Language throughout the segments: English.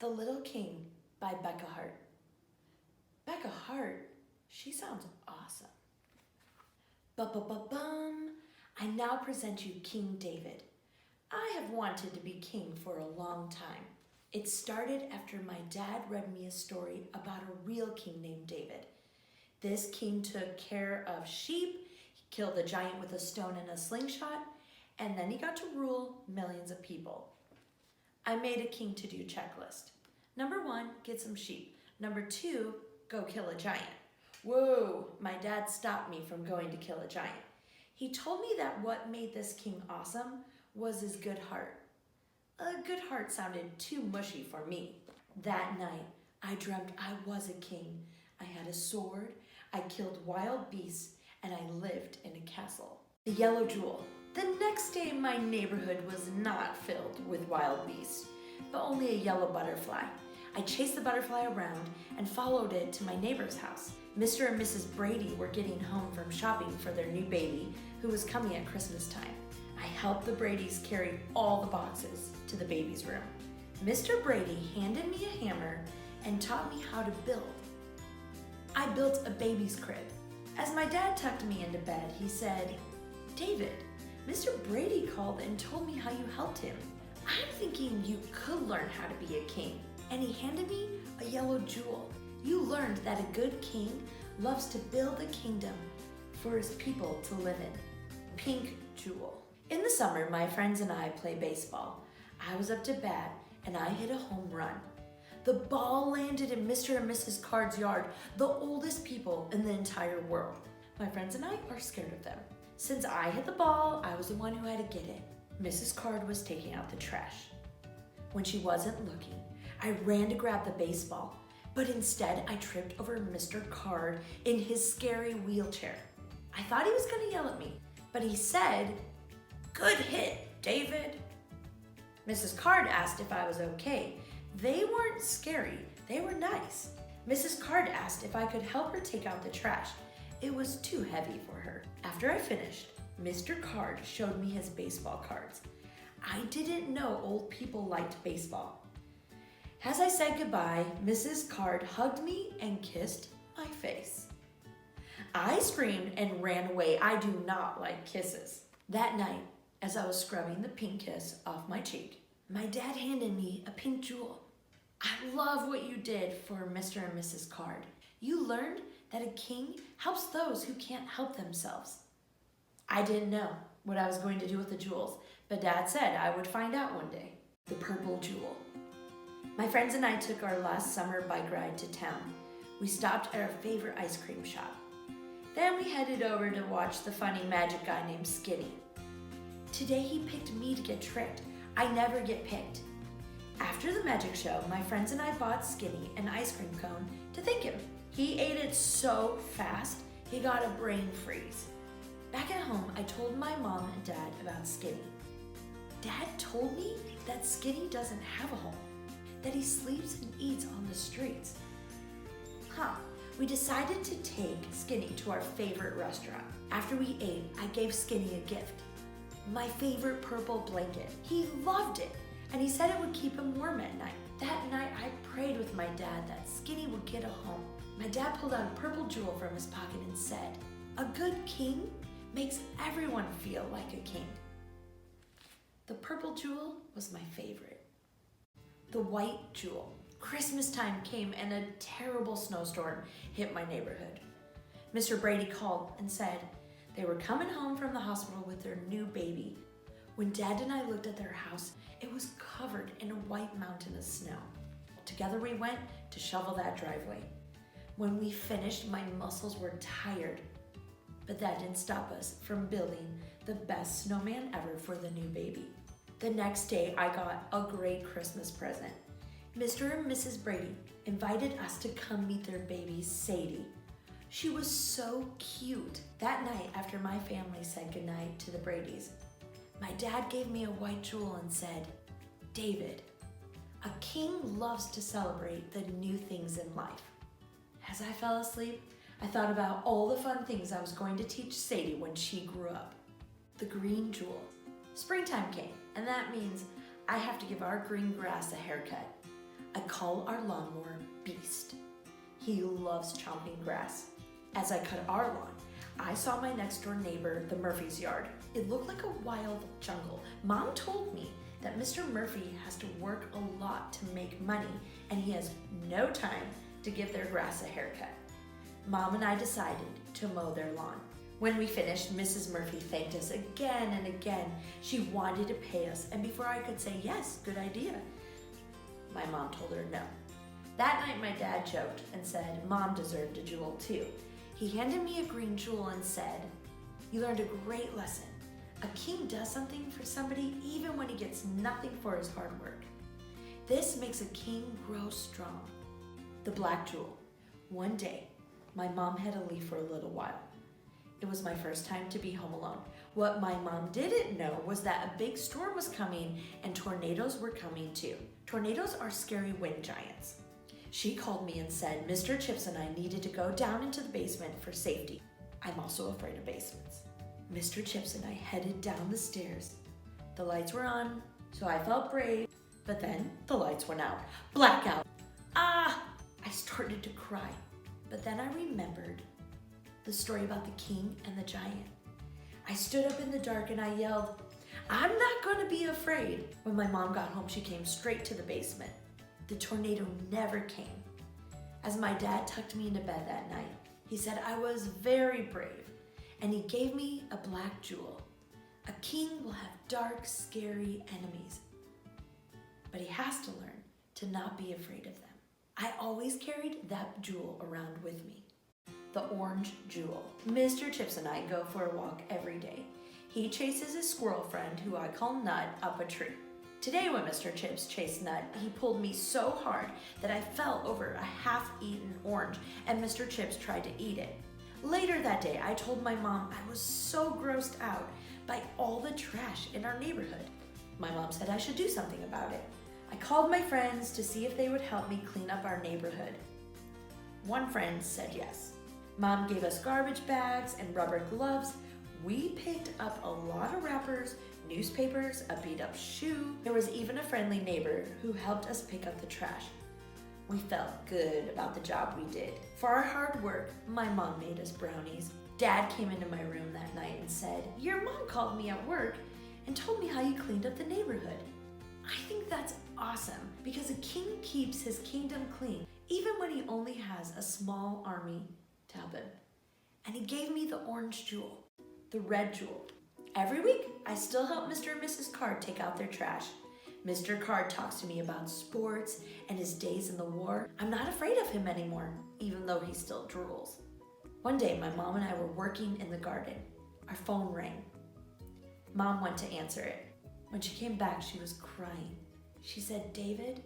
The Little King by Beka Hardt. Beka Hardt, she sounds awesome. Ba-ba-ba-bum, I now present you King David. I have wanted to be king for a long time. It started after my dad read me a story about a real king named David. This king took care of sheep, he killed a giant with a stone and a slingshot, and then he got to rule millions of people. I made a king to do checklist. Number 1, get some sheep. Number 2, go kill a giant. Whoa, my dad stopped me from going to kill a giant. He told me that what made this king awesome was his good heart. A good heart sounded too mushy for me. That night, I dreamt I was a king. I had a sword, I killed wild beasts, and I lived in a castle. The yellow jewel. The next day, my neighborhood was not filled with wild beasts, but only a yellow butterfly. I chased the butterfly around and followed it to my neighbor's house. Mr. and Mrs. Brady were getting home from shopping for their new baby, who was coming at Christmas time. I helped the Bradys carry all the boxes to the baby's room. Mr. Brady handed me a hammer and taught me how to build. I built a baby's crib. As my dad tucked me into bed, he said, "David, Mr. Brady called and told me how you helped him. I'm thinking you could learn how to be a king." And he handed me a yellow jewel. You learned that a good king loves to build a kingdom for his people to live in. Pink jewel. In the summer, my friends and I play baseball. I was up to bat and I hit a home run. The ball landed in Mr. and Mrs. Card's yard, the oldest people in the entire world. My friends and I are scared of them. Since I hit the ball, I was the one who had to get it. Mrs. Card was taking out the trash. When she wasn't looking, I ran to grab the baseball, but instead I tripped over Mr. Card in his scary wheelchair. I thought he was going to yell at me, but he said, "Good hit, David." Mrs. Card asked if I was okay. They weren't scary, they were nice. Mrs. Card asked if I could help her take out the trash. It was too heavy for her. After I finished, Mr. Card showed me his baseball cards. I didn't know old people liked baseball. As I said goodbye, Mrs. Card hugged me and kissed my face. I screamed and ran away. I do not like kisses. That night, as I was scrubbing the pink kiss off my cheek, my dad handed me a pink jewel. I love what you did for Mr. and Mrs. Card. You learned that a king helps those who can't help themselves. I didn't know what I was going to do with the jewels, but Dad said I would find out one day. The purple jewel. My friends and I took our last summer bike ride to town. We stopped at our favorite ice cream shop. Then we headed over to watch the funny magic guy named Skinny. Today he picked me to get tricked. I never get picked. After the magic show, my friends and I bought Skinny an ice cream cone to thank him. He ate it so fast, he got a brain freeze. Back at home, I told my mom and dad about Skinny. Dad told me that Skinny doesn't have a home, that he sleeps and eats on the streets. We decided to take Skinny to our favorite restaurant. After we ate, I gave Skinny a gift. My favorite purple blanket. He loved it, and he said it would keep him warm at night. That night, I prayed with my dad that Skinny would get a home. My dad pulled out a purple jewel from his pocket and said, "A good king makes everyone feel like a king." The purple jewel was my favorite. The white jewel. Christmas time came and a terrible snowstorm hit my neighborhood. Mr. Brady called and said they were coming home from the hospital with their new baby. When Dad and I looked at their house, it was covered in a white mountain of snow. Together we went to shovel that driveway. When we finished, my muscles were tired, but that didn't stop us from building the best snowman ever for the new baby. The next day, I got a great Christmas present. Mr. and Mrs. Brady invited us to come meet their baby, Sadie. She was so cute. That night, after my family said goodnight to the Bradys, my dad gave me a white jewel and said, "David, a king loves to celebrate the new things in life." As I fell asleep, I thought about all the fun things I was going to teach Sadie when she grew up. The green jewel. Springtime came, and that means I have to give our green grass a haircut. A call our lawnmower Beast. He loves chomping grass. As I cut our lawn, I saw my next door neighbor, the Murphy's yard. It looked like a wild jungle. Mom told me that Mr. Murphy has to work a lot to make money and he has no time to give their grass a haircut. Mom and I decided to mow their lawn. When we finished, Mrs. Murphy thanked us again and again. She wanted to pay us, and before I could say yes, good idea, my mom told her no. That night my dad joked and said Mom deserved a jewel too. He handed me a green jewel and said, "You learned a great lesson. A king does something for somebody even when he gets nothing for his hard work. This makes a king grow strong." The black jewel. One day, my mom had to leave for a little while. It was my first time to be home alone. What my mom didn't know was that a big storm was coming and tornadoes were coming too. Tornadoes are scary wind giants. She called me and said Mr. Chips and I needed to go down into the basement for safety. I'm also afraid of basements. Mr. Chips and I headed down the stairs. The lights were on, so I felt brave, but then the lights went out. Blackout. Ah! I started to cry, but then I remembered the story about the king and the giant. I stood up in the dark and I yelled, "I'm not going to be afraid." When my mom got home, she came straight to the basement. The tornado never came. As my dad tucked me into bed that night, he said I was very brave, and he gave me a black jewel. A king will have dark, scary enemies, but he has to learn to not be afraid of them. I always carried that jewel around with me. The orange jewel. Mr. Chips and I go for a walk every day. He chases his squirrel friend, who I call Nut, up a tree. Today when Mr. Chips chased Nut, he pulled me so hard that I fell over a half-eaten orange and Mr. Chips tried to eat it. Later that day, I told my mom I was so grossed out by all the trash in our neighborhood. My mom said I should do something about it. I called my friends to see if they would help me clean up our neighborhood. One friend said yes. Mom gave us garbage bags and rubber gloves. We picked up a lot of wrappers, newspapers, a beat-up shoe. There was even a friendly neighbor who helped us pick up the trash. We felt good about the job we did. For our hard work, my mom made us brownies. Dad came into my room that night and said, "Your mom called me at work and told me how you cleaned up the neighborhood." I think that's awesome because a king keeps his kingdom clean, even when he only has a small army to help him. And he gave me the orange jewel, the red jewel. Every week, I still help Mr. and Mrs. Card take out their trash. Mr. Card talks to me about sports and his days in the war. I'm not afraid of him anymore, even though he still drools. One day, my mom and I were working in the garden. Our phone rang. Mom went to answer it. When she came back, she was crying. She said, "David,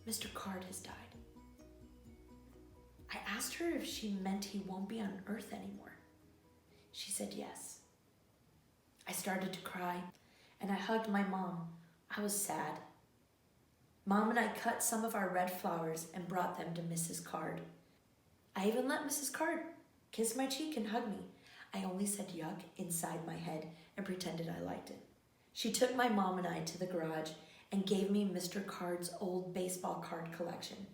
Mr. Card has died." I asked her if she meant he won't be on Earth anymore. She said yes. I started to cry, and I hugged my mom. I was sad. Mom and I cut some of our red flowers and brought them to Mrs. Card. I even let Mrs. Card kiss my cheek and hug me. I only said yuck inside my head and pretended I liked it. She took my mom and I to the garage and gave me Mr. Card's old baseball card collection.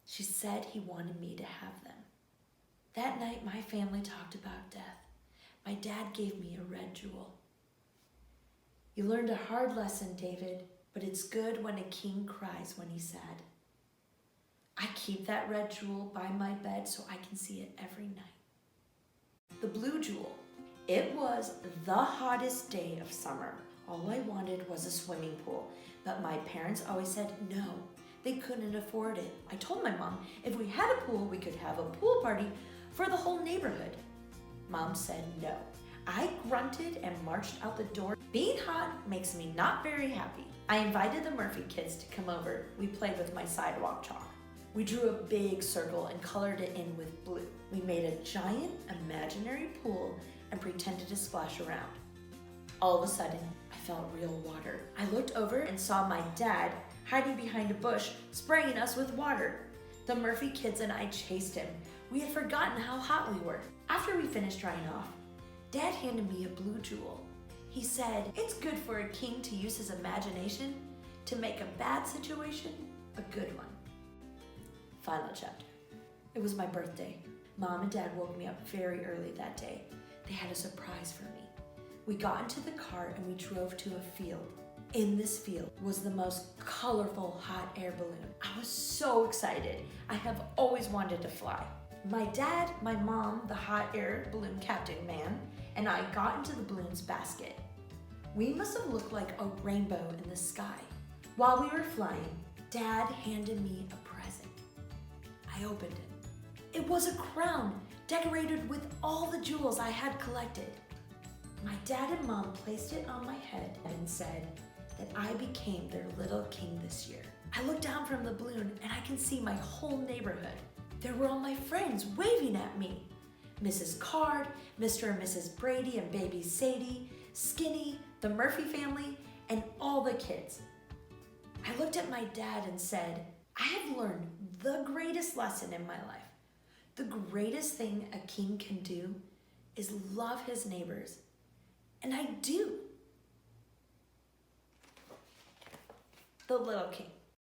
She said he wanted me to have them. That night, my family talked about death. My dad gave me a red jewel. "You learned a hard lesson, David, but it's good when a king cries when he's sad." I keep that red jewel by my bed so I can see it every night. The blue jewel. It was the hottest day of summer. All I wanted was a swimming pool, but my parents always said no. They couldn't afford it. I told my mom if we had a pool, we could have a pool party for the whole neighborhood. Mom said no. I grunted and marched out the door. Being hot makes me not very happy. I invited the Murphy kids to come over. We played with my sidewalk chalk. We drew a big circle and colored it in with blue. We made a giant imaginary pool and pretended to splash around. All of a sudden, I felt real water. I looked over and saw my dad hiding behind a bush, spraying us with water. The Murphy kids and I chased him. We had forgotten how hot we were. After we finished drying off, Dad handed me a blue jewel. He said, "It's good for a king to use his imagination to make a bad situation a good one. Final chapter. It was my birthday. Mom and Dad woke me up very early that day. They had a surprise for me. We got into the car and we drove to a field. In this field was the most colorful hot air balloon. I was so excited. I have always wanted to fly. My dad, my mom, the hot air balloon captain man, and I got into the balloon's basket. We must have looked like a rainbow in the sky. While we were flying, Dad handed me a present. I opened it. It was a crown decorated with all the jewels I had collected. My dad and mom placed it on my head and said that I became their little king this year. I looked down from the balloon and I can see my whole neighborhood. There were all my friends waving at me. Mrs. Card, Mr. and Mrs. Brady and baby Sadie, Skinny, the Murphy family, and all the kids. I looked at my dad and said, I have learned the greatest lesson in my life. The greatest thing a king can do is love his neighbors. And I do. The Little King.